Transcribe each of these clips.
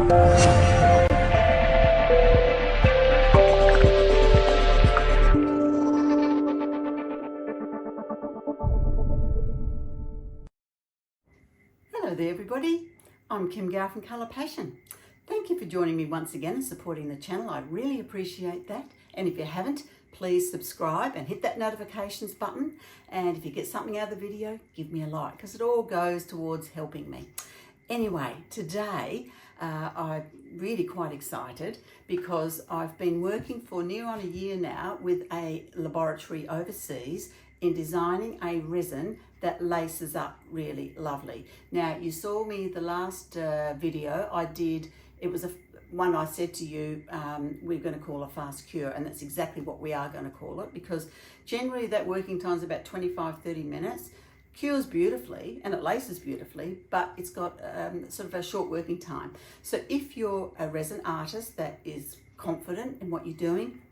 Hello there everybody, I'm Kim Gow from Colour Passion. Thank you for joining me once again and supporting the channel. I really appreciate that. And if you haven't, please subscribe and hit that notifications button. And if you get something out of the video, give me a like because it all goes towards helping me. Anyway, today I'm really quite excited because I've been working for near on a year now with a laboratory overseas in designing a resin that laces up really lovely. Now, you saw me the last video I did, it was one I said to you we're going to call a fast cure, and that's exactly what we are going to call it, because generally that working time is about 25-30 minutes. Cures beautifully and it laces beautifully, but it's got sort of a short working time. So if you're a resin artist that is confident in what you're doing,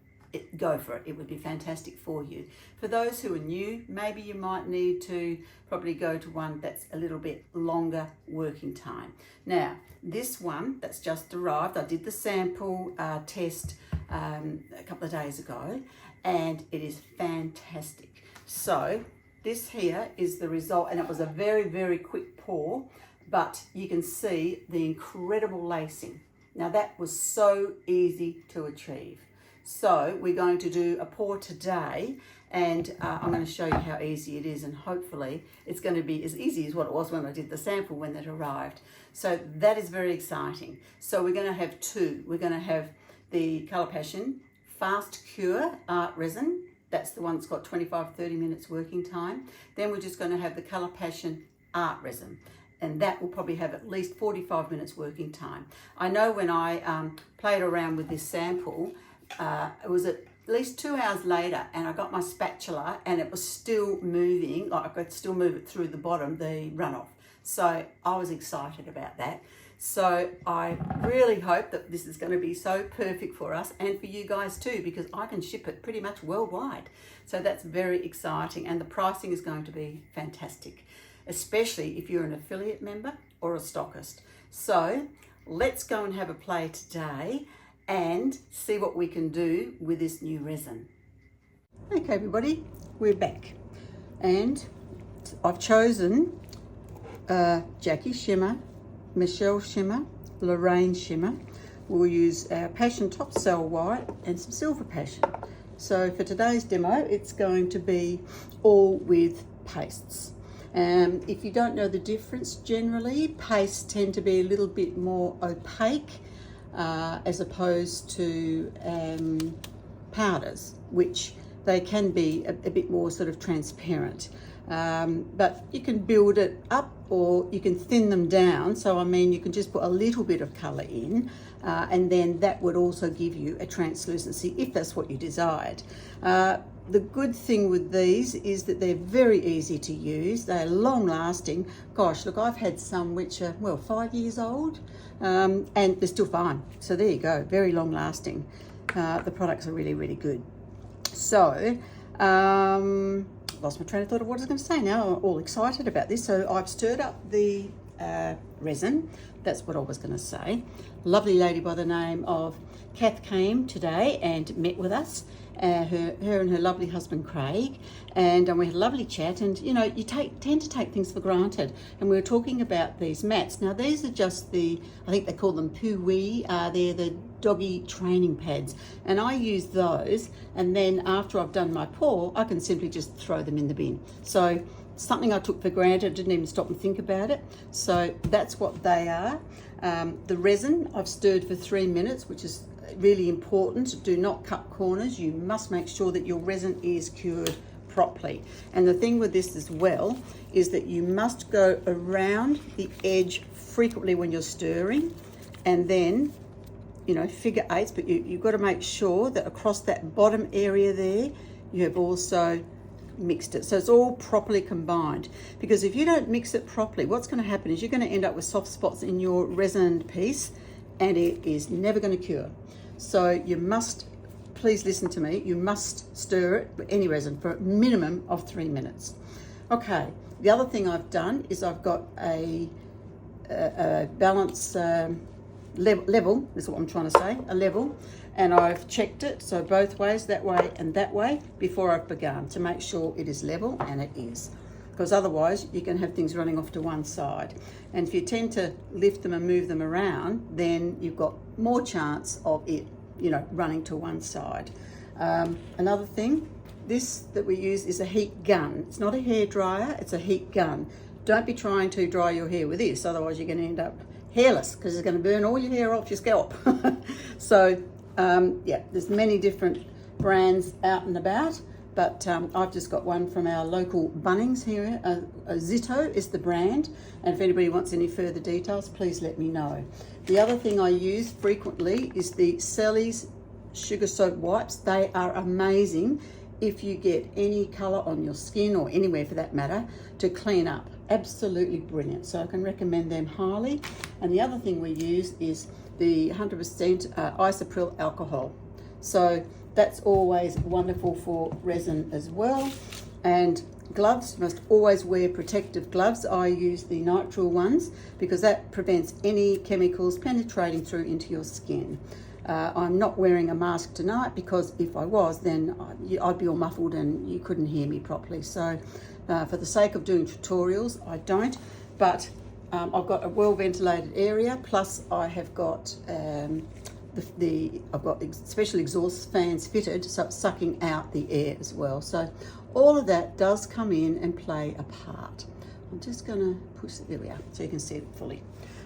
go for it. It would be fantastic for you. For those who are new, maybe you might need to probably go to one that's a little bit longer working time. Now, this one that's just arrived, I did the sample test a couple of days ago, and it is fantastic. So this here is the result, and it was a very, very quick pour, but you can see the incredible lacing. Now that was so easy to achieve. So we're going to do a pour today, and I'm going to show you how easy it is, and hopefully it's going to be as easy as what it was when I did the sample when it arrived. So that is very exciting. So we're going to have two. We're going to have the Colour Passion Fast Cure Art Resin. That's the one that's got 25-30 minutes working time. Then we're just going to have the Colour Passion Art Resin, and that will probably have at least 45 minutes working time. I know when I played around with this sample, it was at least 2 hours later, and I got my spatula and it was still moving, like I could still move it through the bottom, the runoff. So I was excited about that. So I really hope that this is going to be so perfect for us and for you guys too, because I can ship it pretty much worldwide. So that's very exciting, and the pricing is going to be fantastic, especially if you're an affiliate member or a stockist. So let's go and have a play today and see what we can do with this new resin. Okay everybody, we're back, and I've chosen Jackie Shimmer, Michelle Shimmer, Lorraine Shimmer. We'll use our Passion Top Cell White and some Silver Passion. So for today's demo, it's going to be all with pastes. If you don't know the difference, generally pastes tend to be a little bit more opaque as opposed to powders, which they can be a bit more sort of transparent. But you can build it up or you can thin them down. So I mean, you can just put a little bit of colour in and then that would also give you a translucency if that's what you desired. The good thing with these is that they're very easy to use. They're long lasting. Gosh, look, I've had some which are, well, 5 years old, and they're still fine. So there you go, very long lasting. The products are really, really good. So, lost my train of thought of what I was going to say now. I'm all excited about this. So I've stirred up the resin. That's what I was going to say. Lovely lady by the name of Kath came today and met with us. Her and her lovely husband Craig, and we had a lovely chat. And you know, you tend to take things for granted, and we were talking about these mats. Now these are just the, I think they call them poo-wee, they're the doggy training pads, and I use those, and then after I've done my pour I can simply just throw them in the bin. So something I took for granted, didn't even stop and think about it. So that's what they are. The resin I've stirred for 3 minutes, which is really important. Do not cut corners. You must make sure that your resin is cured properly. And the thing with this as well is that you must go around the edge frequently when you're stirring, and then, you know, figure eights, but you've got to make sure that across that bottom area there you have also mixed it, so it's all properly combined. Because if you don't mix it properly, what's going to happen is you're going to end up with soft spots in your resin piece, and it is never going to cure. So you must, please listen to me, you must stir it with any resin for a minimum of 3 minutes. Okay, the other thing I've done is I've got a balance level is what I'm trying to say, a level, and I've checked it, so both ways, that way and that way, before I've begun, to make sure it is level, and it is. Because otherwise you can have things running off to one side. And if you tend to lift them and move them around, then you've got more chance of it, you know, running to one side. Another thing, this that we use is a heat gun. It's not a hair dryer, it's a heat gun. Don't be trying to dry your hair with this, otherwise you're going to end up hairless, because it's going to burn all your hair off your scalp. So yeah, there's many different brands out and about, but I've just got one from our local Bunnings here. Zitto is the brand, and if anybody wants any further details, please let me know. The other thing I use frequently is the Sally's Sugar Soap Wipes. They are amazing if you get any colour on your skin, or anywhere for that matter, to clean up. Absolutely brilliant, so I can recommend them highly. And the other thing we use is the 100% isopropyl alcohol, so that's always wonderful for resin as well. And gloves, you must always wear protective gloves. I use the nitrile ones because that prevents any chemicals penetrating through into your skin. I'm not wearing a mask tonight because if I was, then I'd be all muffled and you couldn't hear me properly. So for the sake of doing tutorials, I don't, but I've got a well ventilated area, plus I have got I've got special exhaust fans fitted, so it's sucking out the air as well. So all of that does come in and play a part. I'm just going to push it, there we are, so you can see it fully.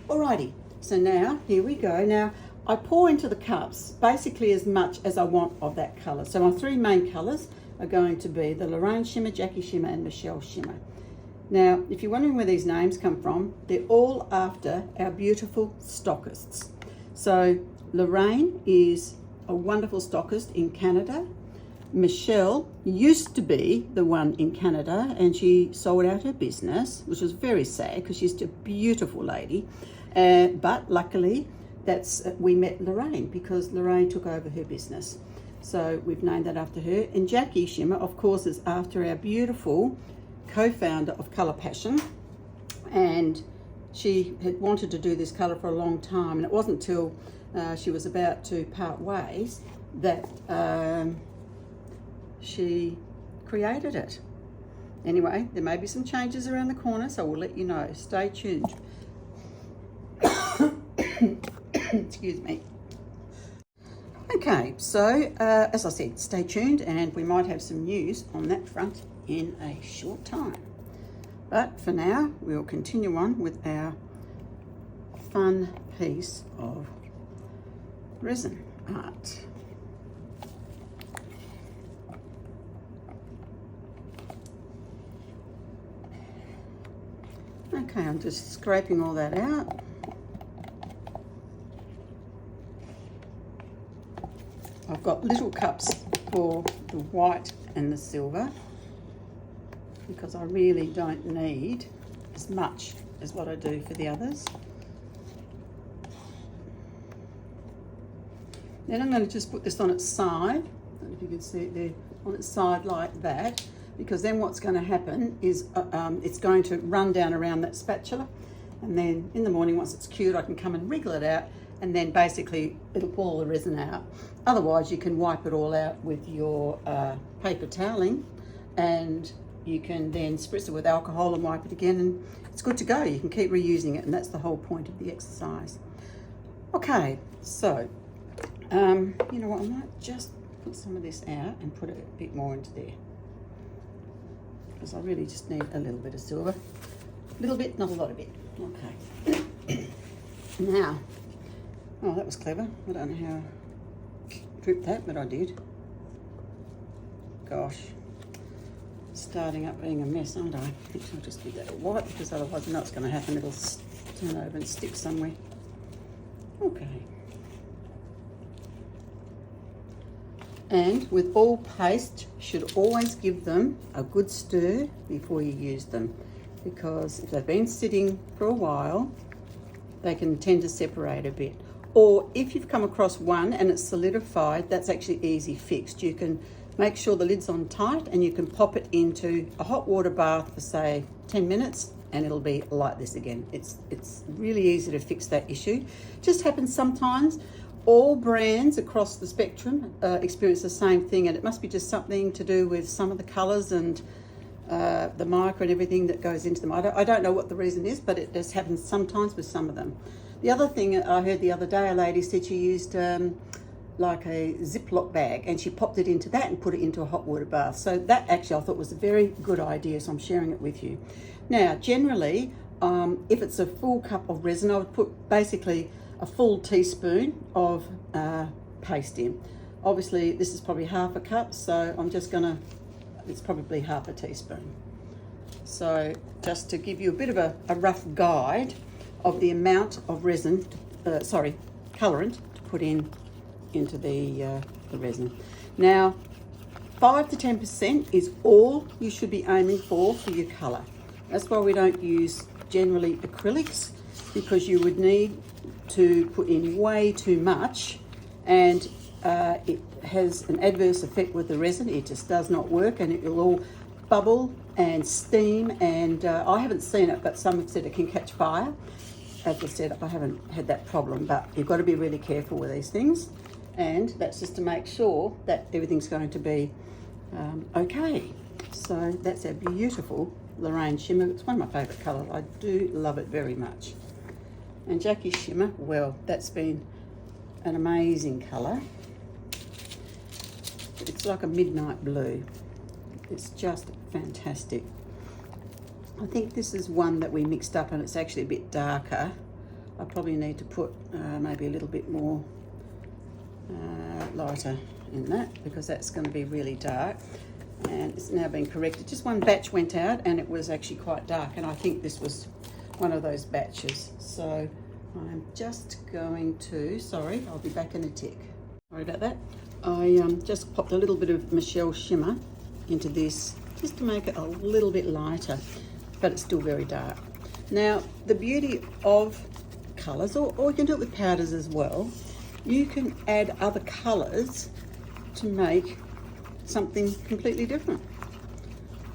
Alrighty, so now here we go. Now I pour into the cups basically as much as I want of that colour. So my three main colours are going to be the Lorraine Shimmer, Jackie Shimmer and Michelle Shimmer. Now, if you're wondering where these names come from, they're all after our beautiful stockists. So Lorraine is a wonderful stockist in Canada. Michelle used to be the one in Canada, and she sold out her business, which was very sad because she's a beautiful lady. But luckily, we met Lorraine because Lorraine took over her business. So we've named that after her. And Jackie Shimmer, of course, is after our beautiful co-founder of Colour Passion. And she had wanted to do this colour for a long time, and it wasn't till she was about to part ways that she created it. Anyway, there may be some changes around the corner, so we'll let you know. Stay tuned. Excuse me. Okay, so as I said, stay tuned, and we might have some news on that front in a short time. But for now, we'll continue on with our fun piece of resin art. Okay, I'm just scraping all that out. I've got little cups for the white and the silver because I really don't need as much as what I do for the others. Then I'm going to just put this on its side. I don't know if you can see it there, on its side like that, because then what's going to happen is it's going to run down around that spatula, and then in the morning, once it's cured, I can come and wriggle it out, and then basically it'll pull all the resin out. Otherwise, you can wipe it all out with your paper toweling, and you can then spritz it with alcohol and wipe it again, and it's good to go. You can keep reusing it, and that's the whole point of the exercise. Okay, so you know what, I might just put some of this out and put it a bit more into there, because I really just need a little bit of silver. A little bit, not a lot of it. Okay. Now, oh, that was clever. I don't know how I dripped that, but I did. Gosh, starting up being a mess, aren't I? I think I'll just give that a wipe, because otherwise I know what's going to happen. It'll turn over and stick somewhere. Okay. And with all paste, should always give them a good stir before you use them, because if they've been sitting for a while, they can tend to separate a bit. Or if you've come across one and it's solidified, that's actually easy fixed. You can make sure the lid's on tight, and you can pop it into a hot water bath for say 10 minutes, and it'll be like this again. It's really easy to fix that issue. Just happens sometimes. All brands across the spectrum experience the same thing, and it must be just something to do with some of the colours and the mica and everything that goes into them. I don't know what the reason is, but it just happens sometimes with some of them. The other thing I heard the other day, a lady said she used like a Ziploc bag, and she popped it into that and put it into a hot water bath. So that actually I thought was a very good idea, so I'm sharing it with you. Now, generally, if it's a full cup of resin, I would put basically a full teaspoon of paste in. Obviously, this is probably half a cup, so I'm just gonna, it's probably half a teaspoon. So just to give you a bit of a rough guide of the amount of resin, colorant to put into the resin. Now, 5 to 10% is all you should be aiming for your color. That's why we don't use generally acrylics, because you would need to put in way too much, and it has an adverse effect with the resin. It just does not work, and it will all bubble and steam, and I haven't seen it, but some have said it can catch fire. As I said, I haven't had that problem, but you've got to be really careful with these things, and that's just to make sure that everything's going to be okay. So that's our beautiful Lorraine shimmer. It's one of my favourite colours. I do love it very much. And Jackie's shimmer, well, that's been an amazing colour. It's like a midnight blue. It's just fantastic. I think this is one that we mixed up, and it's actually a bit darker. I probably need to put maybe a little bit more lighter in that, because that's going to be really dark. And it's now been corrected. Just one batch went out and it was actually quite dark, and I think this was one of those batches. So I'm just going to, sorry, I'll be back in a tick. Sorry about that. I just popped a little bit of Michelle shimmer into this just to make it a little bit lighter, but it's still very dark. Now, the beauty of colours, or you can do it with powders as well, you can add other colours to make something completely different.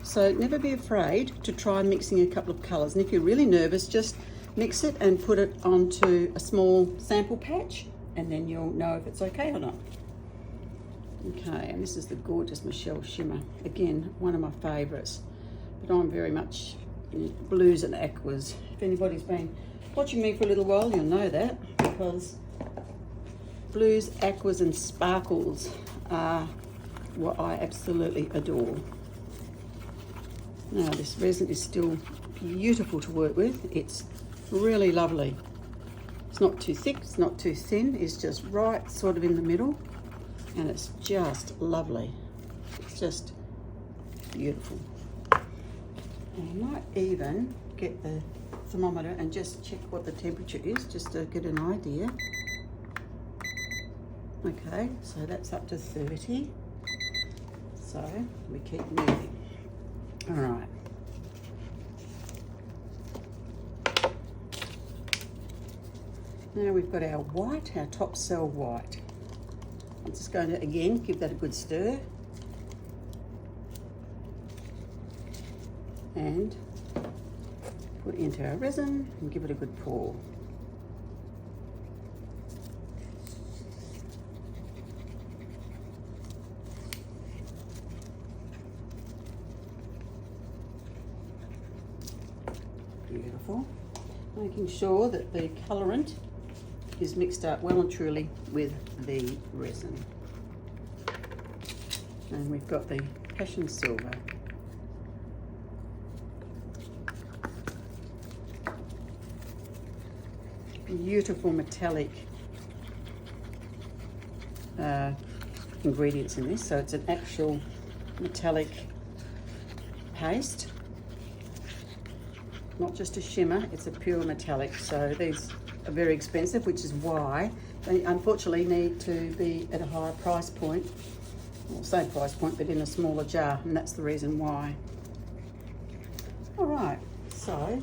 So never be afraid to try mixing a couple of colours, and if you're really nervous, just mix it and put it onto a small sample patch, and then you'll know if it's okay or not. Okay, and this is the gorgeous Michelle shimmer. Again, one of my favourites, but I'm very much blues and aquas. If anybody's been watching me for a little while, you'll know that, because blues, aquas and sparkles are what I absolutely adore. Now, this resin is still beautiful to work with. It's really lovely. It's not too thick, it's not too thin, it's just right sort of in the middle, and it's just lovely. It's just beautiful. And I might even get the thermometer and just check what the temperature is, just to get an idea. Okay, so that's up to 30. So we keep moving. All right. Now we've got our white, our top cell white. I'm just going to, again, give that a good stir. And put it into our resin and give it a good pour. Beautiful. Making sure that the colorant is mixed up well and truly with the resin. And we've got the passion silver. Beautiful metallic ingredients in this, so it's an actual metallic paste, not just a shimmer, it's a pure metallic. So these are very expensive, which is why they unfortunately need to be at a higher price point, well, same price point, but in a smaller jar, and that's the reason why. All right, so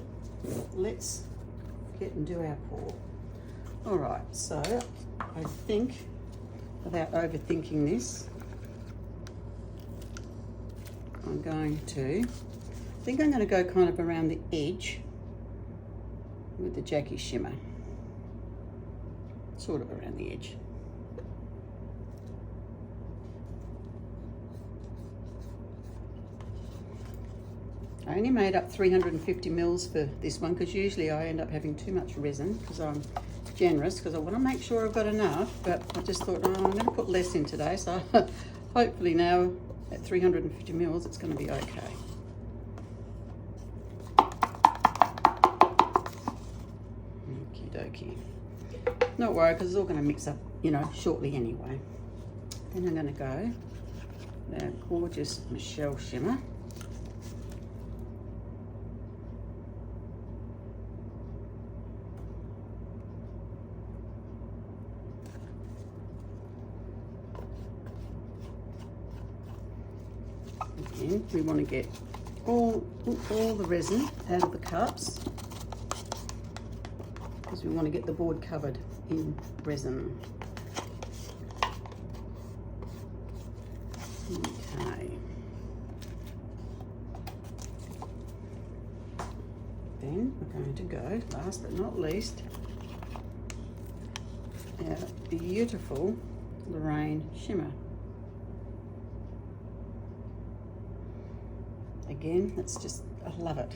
let's get and do our pour. All right, so I think, without overthinking this, I'm going to I think I'm going to go kind of around the edge with the Jackie shimmer, sort of around the edge. I only made up 350 mils for this one because usually I end up having too much resin because I'm generous, because I want to make sure I've got enough, but I just thought, oh, I'm going to put less in today, so hopefully now at 350 mils it's going to be okay. Okie dokie. Not worried because it's all going to mix up, you know, shortly anyway. Then I'm going to go that gorgeous Michelle shimmer. Again, we want to get all the resin out of the cups because we want to get the board covered in resin. Okay. Then we're going to go, last but not least, our beautiful Lorraine shimmer. Again, it's just, I love it.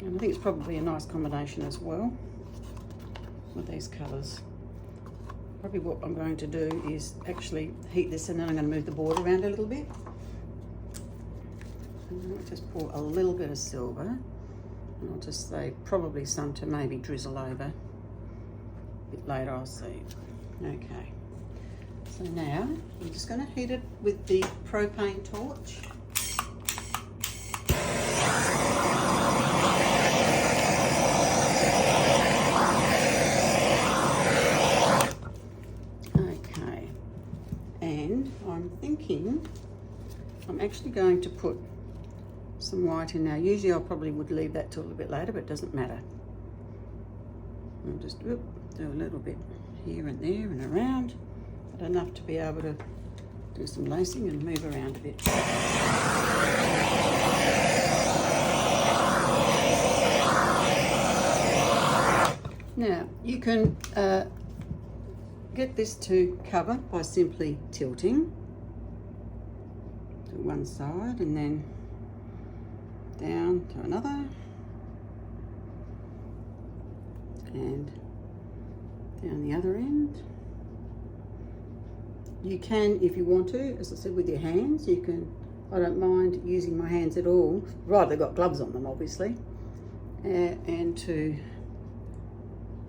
And I think it's probably a nice combination as well with these colours. Probably what I'm going to do is actually heat this, and then I'm going to move the board around a little bit. And I'll just pour a little bit of silver, and I'll just say probably some to maybe drizzle over a bit later, I'll see. Okay, so now I'm just going to heat it with the propane torch. I'm actually going to put some white in now. Usually I probably would leave that till a bit later, but it doesn't matter. I'll just do a little bit here and there and around, but enough to be able to do some lacing and move around a bit. Now you can get this to cover by simply tilting to one side and then down to another and down the other end. You can, if you want to, as I said, with your hands, you can. I don't mind using my hands at all. Right, they've got gloves on them obviously, and to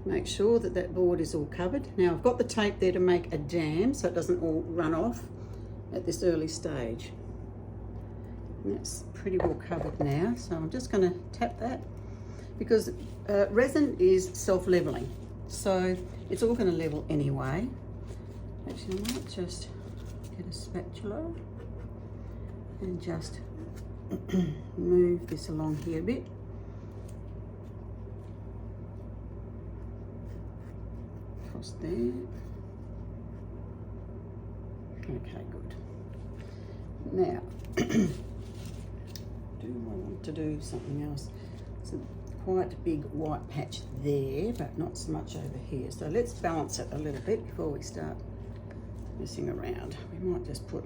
make sure that that board is all covered. Now I've got the tape there to make a dam so it doesn't all run off at this early stage. And that's pretty well covered now, so I'm just going to tap that because resin is self-leveling, so it's all going to level anyway. Actually, I might just get a spatula and just move this along here a bit. Across there. Okay, good. Now, do I want to do something else? It's a quite big white patch there, but not so much over here. So let's balance it a little bit before we start messing around. We might just put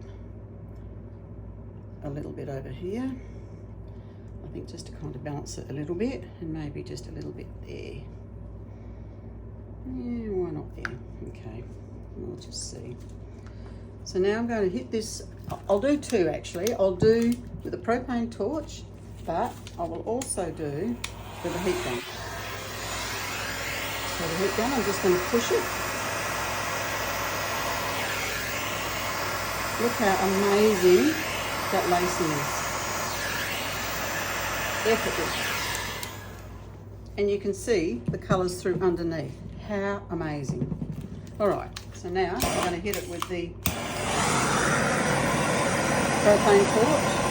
a little bit over here. I think just to kind of balance it a little bit, and maybe just a little bit there. Yeah, why not there? Okay, we'll just see. So now I'm going to hit this. I'll do two actually. I'll do with a propane torch, but I will also do with a heat gun. So the heat gun, I'm just going to push it. Look how amazing that lacing is. Effortless. And you can see the colours through underneath. How amazing. All right, so now I'm going to hit it with the propane torch.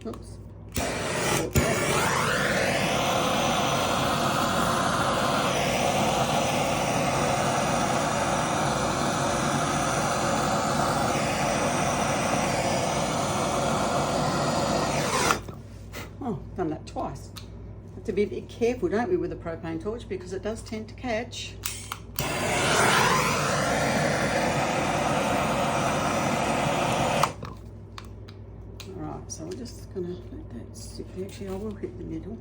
Oops. Oh, done that twice. Have to be a bit careful, don't we, with a propane torch, because it does tend to catch. Alright, so we're just going to let that sit. Actually, I will hit the middle.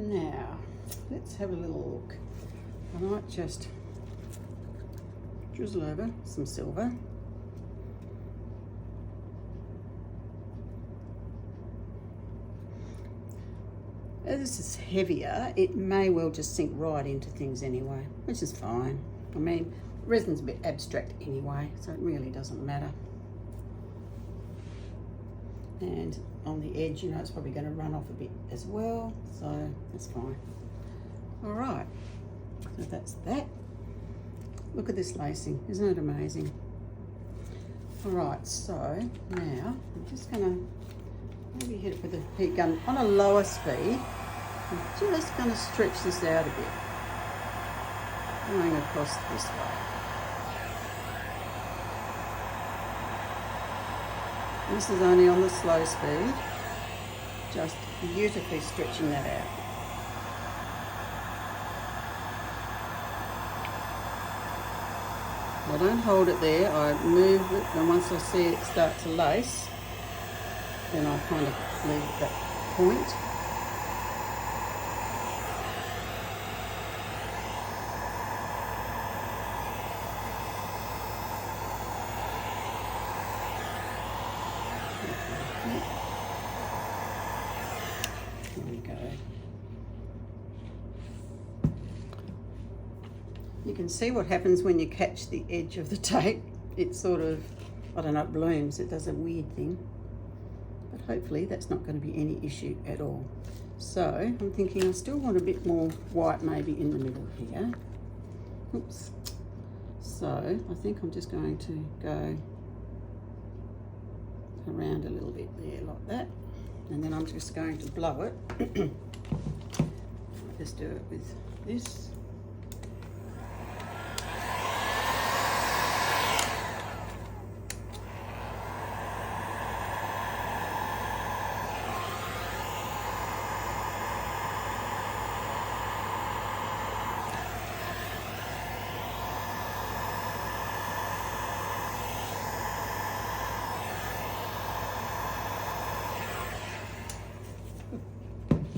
Now, let's have a little look. I might just drizzle over some silver. As this is heavier, it may well just sink right into things anyway, which is fine. I mean, resin's a bit abstract anyway, so it really doesn't matter. And on the edge, you know, it's probably going to run off a bit as well, so that's fine. All right, so that's that. Look at this lacing, isn't it amazing? All right, so now I'm just going to maybe hit it with the heat gun on a lower speed. I'm just going to stretch this out a bit, going across this way. This is only on the slow speed, just beautifully stretching that out. I don't hold it there, I move it, and once I see it start to lace, then I kind of leave it at that point. There we go. You can see what happens when you catch the edge of the tape. It sort of, I don't know, it blooms. It does a weird thing. But hopefully that's not going to be any issue at all. So I'm thinking I still want a bit more white maybe in the middle here. Oops. So I think I'm just going to go around a little bit there like that. And then I'm just going to blow it. I'll just do it with this.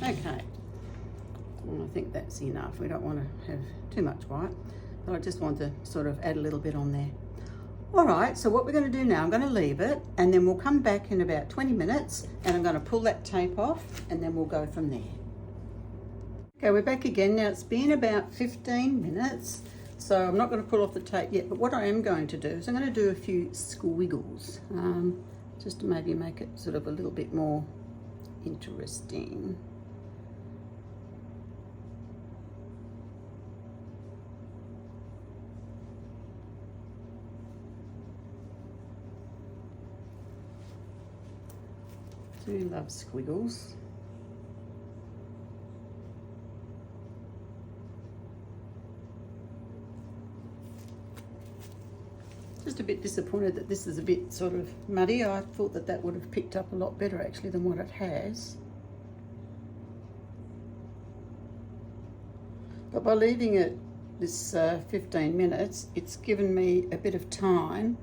Okay, well, I think that's enough. We don't want to have too much white, but I just want to sort of add a little bit on there. All right, so what we're going to do now, I'm going to leave it, and then we'll come back in about 20 minutes, and I'm going to pull that tape off, and then we'll go from there. Okay, we're back again. Now it's been about 15 minutes, so I'm not going to pull off the tape yet, but what I am going to do is I'm going to do a few squiggles, just to maybe make it sort of a little bit more interesting. Do love squiggles. Just a bit disappointed that this is a bit sort of muddy. I thought that that would have picked up a lot better actually than what it has. But by leaving it this 15 minutes, it's given me a bit of time,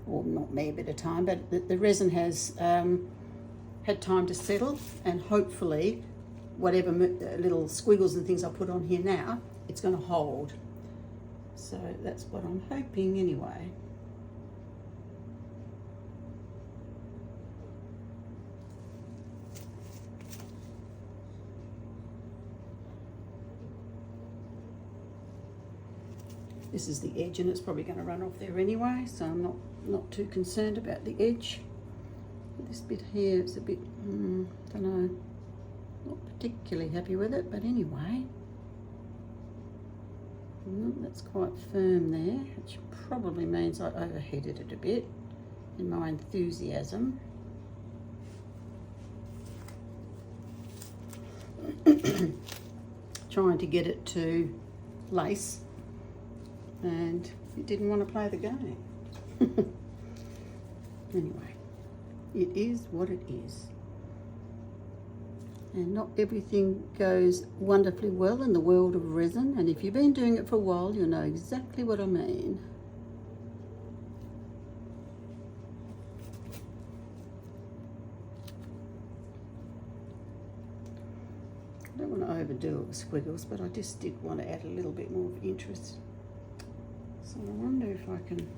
or not me a bit of time, but the resin has had time to settle, and hopefully whatever little squiggles and things I put on here now, it's going to hold. So that's what I'm hoping anyway. This is the edge, and it's probably going to run off there anyway, so I'm not too concerned about the edge. This bit here, it's a bit, don't know, not particularly happy with it, but anyway. That's quite firm there, which probably means I overheated it a bit in my enthusiasm. trying to get it to lace, and it didn't want to play the game. Anyway, it is what it is. And not everything goes wonderfully well in the world of resin, and if you've been doing it for a while, you'll know exactly what I mean. I don't want to overdo it with squiggles, but I just did want to add a little bit more of interest. So I wonder if I can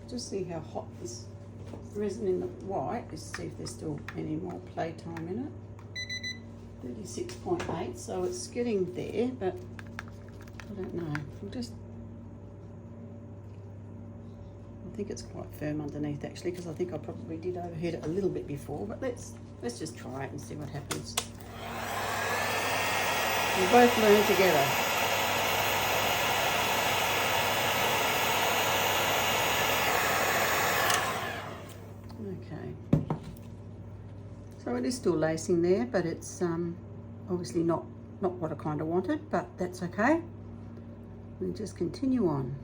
just see how hot this resin in the white is, see if there's still any more play time in it. 36.8, so it's getting there, but I don't know. I think it's quite firm underneath actually, because I think I probably did overheat it a little bit before, but let's just try it and see what happens. We both learn together. So it is still lacing there, but it's obviously not what I kind of wanted, but that's okay. We'll just continue on.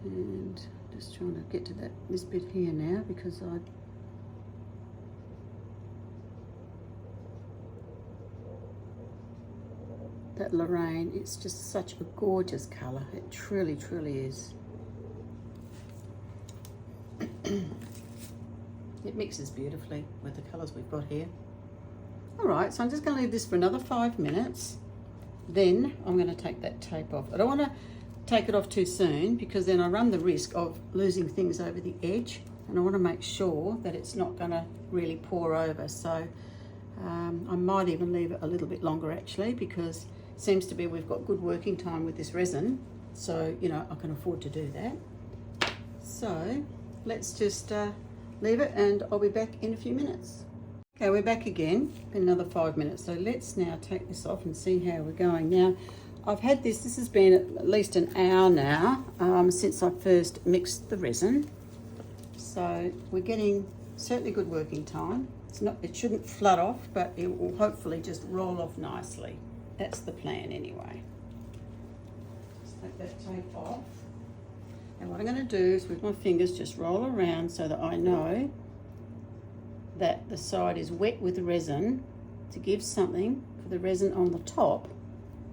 And just trying to get to this bit here now, because that Lorraine, it's just such a gorgeous colour. It truly, truly is. It mixes beautifully with the colours we've got here. Alright, so I'm just going to leave this for another 5 minutes. Then I'm going to take that tape off. I don't want to take it off too soon, because then I run the risk of losing things over the edge, and I want to make sure that it's not going to really pour over. So I might even leave it a little bit longer actually, because it seems to be we've got good working time with this resin, so you know I can afford to do that. So let's just leave it, and I'll be back in a few minutes. Okay, we're back again, been another 5 minutes. So let's now take this off and see how we're going. Now, I've had this has been at least an hour now since I first mixed the resin. So we're getting certainly good working time. It shouldn't flood off, but it will hopefully just roll off nicely. That's the plan anyway. Just take that tape off. And what I'm going to do is with my fingers just roll around so that I know that the side is wet with the resin, to give something for the resin on the top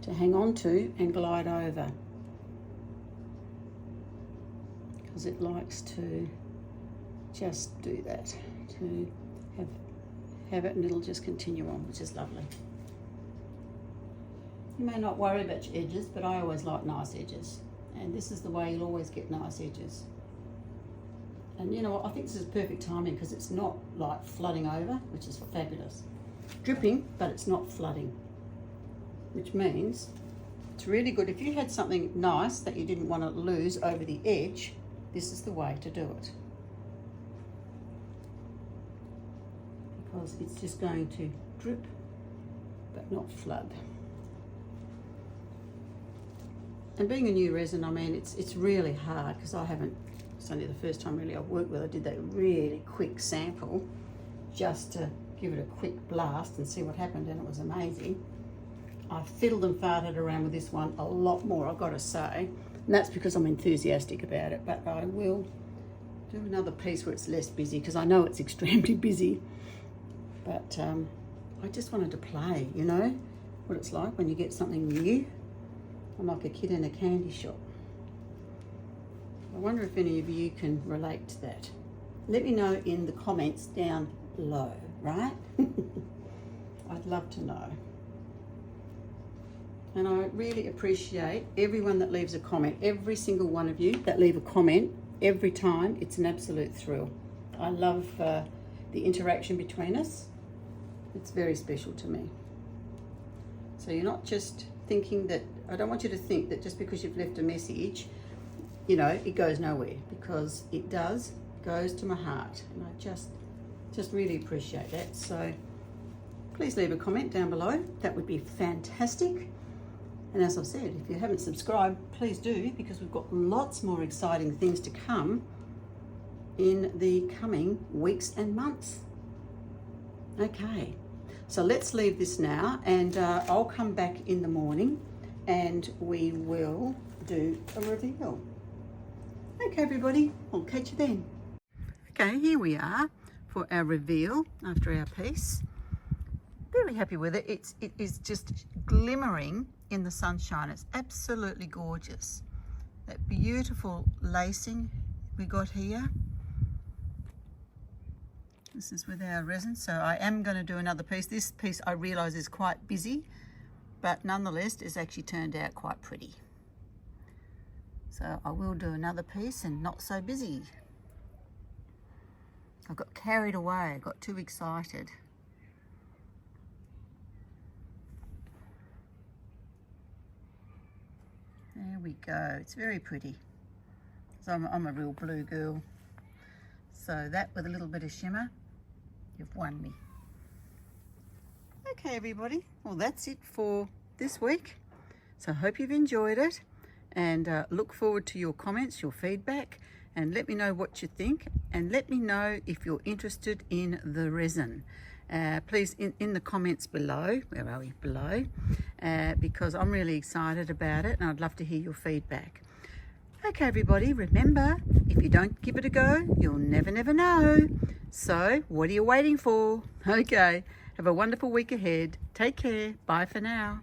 to hang on to and glide over, because it likes to just do that, to have it, and it'll just continue on, which is lovely. You may not worry about your edges, but I always like nice edges. And this is the way you'll always get nice edges. And you know what, I think this is perfect timing, because it's not like flooding over, which is fabulous. Dripping, but it's not flooding, which means it's really good. If you had something nice that you didn't want to lose over the edge, this is the way to do it. Because it's just going to drip, but not flood. And being a new resin, I mean, it's really hard, because it's only the first time really I've worked with. I did that really quick sample just to give it a quick blast and see what happened, and it was amazing. I fiddled and farted around with this one a lot more, I've got to say, and that's because I'm enthusiastic about it. But I will do another piece where it's less busy, because I know it's extremely busy. But I just wanted to play, you know, what it's like when you get something new. I'm like a kid in a candy shop. I wonder if any of you can relate to that. Let me know in the comments down below, right? I'd love to know. And I really appreciate everyone that leaves a comment, every single one of you that leave a comment every time. It's an absolute thrill. I love the interaction between us. It's very special to me. So you're not just thinking that, I don't want you to think that just because you've left a message, you know, it goes nowhere, because it goes to my heart, and I just really appreciate that. So please leave a comment down below, that would be fantastic. And as I've said, if you haven't subscribed, please do, because we've got lots more exciting things to come in the coming weeks and months. Okay, so let's leave this now, and I'll come back in the morning and we will do a reveal. Okay everybody, I'll catch you then. Okay, here we are for our reveal after our piece. Really happy with it. It is just glimmering in the sunshine. It's absolutely gorgeous. That beautiful lacing we got here. This is with our resin, so I am going to do another piece. This piece I realise is quite busy, but nonetheless it's actually turned out quite pretty. So I will do another piece and not so busy. I got carried away, I got too excited. There we go, it's very pretty. So I'm a real blue girl. So that with a little bit of shimmer, you've won me. Okay everybody, well that's it for this week. So I hope you've enjoyed it, and look forward to your comments, your feedback, and let me know what you think, and let me know if you're interested in the resin. Please in the comments below, where are we, below, because I'm really excited about it and I'd love to hear your feedback. Okay everybody, remember, if you don't give it a go, you'll never know. So what are you waiting for? Okay, have a wonderful week ahead. Take care. Bye for now.